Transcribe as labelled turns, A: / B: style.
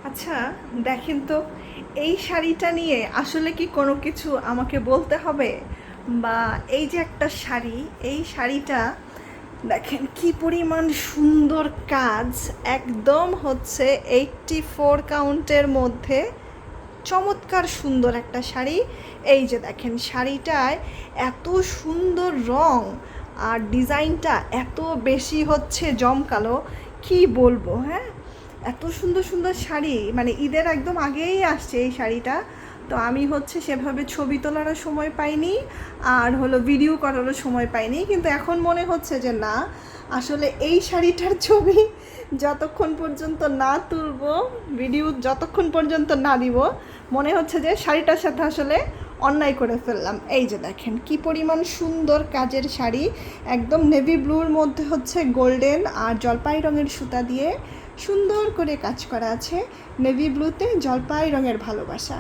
A: আচ্ছা, দেখেন তো এই শাড়িটা নিয়ে আসলে কি কোনো কিছু আমাকে বলতে হবে? বা এই যে একটা শাড়ি, এই শাড়িটা দেখেন কি পরিমাণ সুন্দর কাজ। একদম হচ্ছে 84 কাউন্টের মধ্যে চমৎকার সুন্দর একটা শাড়ি। এই যে দেখেন শাড়িটায় এত সুন্দর রং আর ডিজাইনটা এত বেশি হচ্ছে জমকালো, কি বলবো। হ্যাঁ, এত সুন্দর সুন্দর শাড়ি, মানে ঈদের একদম আগেই আসছে এই শাড়িটা। তো আমি হচ্ছে সেভাবে ছবি তোলারও সময় পাইনি, আর হলো ভিডিও করারও সময় পাইনি, কিন্তু এখন মনে হচ্ছে যে না, আসলে এই শাড়িটার ছবি যতক্ষণ পর্যন্ত না তুলবো, ভিডিও যতক্ষণ পর্যন্ত না দিব, মনে হচ্ছে যে শাড়িটার সাথে আসলে অন্যায় করে ফেললাম। এই যে দেখেন কি পরিমাণ সুন্দর কাজের শাড়ি, একদম নেভি ব্লুর মধ্যে হচ্ছে গোল্ডেন আর জলপাই রঙের সুতা দিয়ে সুন্দর করে কাজ করা আছে। নেভি ব্লুতে জলপাই রঙের ভালোবাসা।